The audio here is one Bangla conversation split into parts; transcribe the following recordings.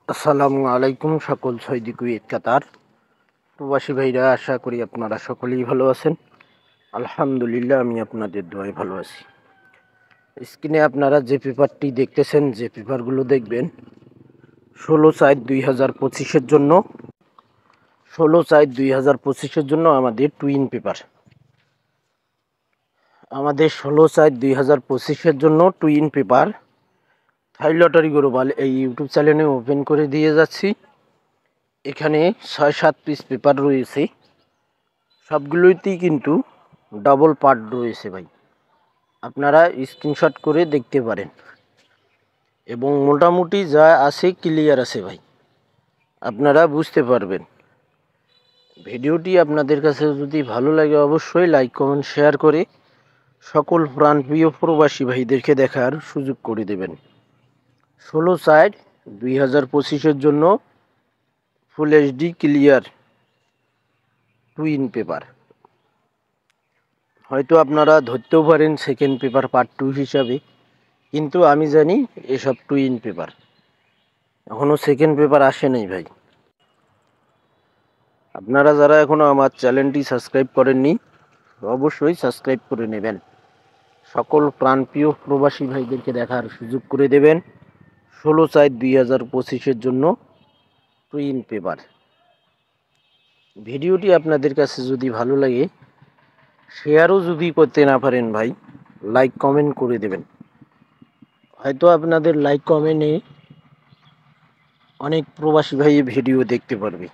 আসসালামু আলাইকুম সকল সৌদি কুয়েত কাতার প্রবাসী ভাইরা, আশা করি আপনারা সকলেই ভালো আছেন। আলহামদুলিল্লাহ, আমি আপনাদের দোয়ায় ভালো আছি। স্ক্রিনে আপনারা যে পেপারটি দেখতেছেন, যে পেপারগুলো দেখবেন 16/4/2025-এর জন্য 16/4/2025-এর জন্য আমাদের টুইন পেপার। আমাদের 16/4/2025-এর জন্য টুইন পেপার থাই লটারি গ্লোবাল এই ইউটিউব চ্যানেলে ওপেন করে দিয়ে যাচ্ছি। এখানে 6-7 পিস পেপার রয়েছে, সবগুলোতেই কিন্তু ডাবল পার্ট রয়েছে ভাই। আপনারা স্ক্রিনশট করে দেখতে পারেন এবং মোটামুটি যা আছে ক্লিয়ার আছে ভাই, আপনারা বুঝতে পারবেন। ভিডিওটি আপনাদের কাছে যদি ভালো লাগে অবশ্যই লাইক কমেন্ট শেয়ার করে সকল প্রাণপ্রিয় প্রবাসী ভাইদেরকে দেখার সুযোগ করে দেবেন। 16/4/2025-এর জন্য full HD clear twin paper. হয়তো আপনারা ধরতেও পারেন সেকেন্ড পেপার পার্ট 2 হিসাবে, কিন্তু আমি জানি এসব টুইন পেপার, এখনও সেকেন্ড পেপার আসে নাই ভাই। আপনারা যারা এখনও আমার চ্যানেলটি সাবস্ক্রাইব করেননি অবশ্যই সাবস্ক্রাইব করে নেবেন। সকল প্রাণপ্রিয় প্রবাসী ভাইদেরকে দেখার সুযোগ করে দেবেন 16/4/2025-এর জন্য টুইন পেপার। ভিডিওটি আপনাদের কাছে যদি ভালো লাগে, শেয়ারও যদি করতে না পারেন ভাই, লাইক কমেন্ট করে দেবেন। হয়তো আপনাদের লাইক কমেন্টে অনেক প্রবাসী ভাই ভিডিও দেখতে পারবে।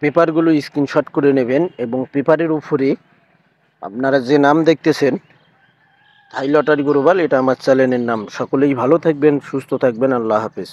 পেপারগুলো স্ক্রিনশট করে নেবেন এবং পেপারের উপরে আপনারা যে নাম দেখতেছেন থাই লটারি গ্লোবাল, এটা আমার চ্যানেলের নাম। সকলেই ভালো থাকবেন, সুস্থ থাকবেন। আল্লাহ হাফেজ।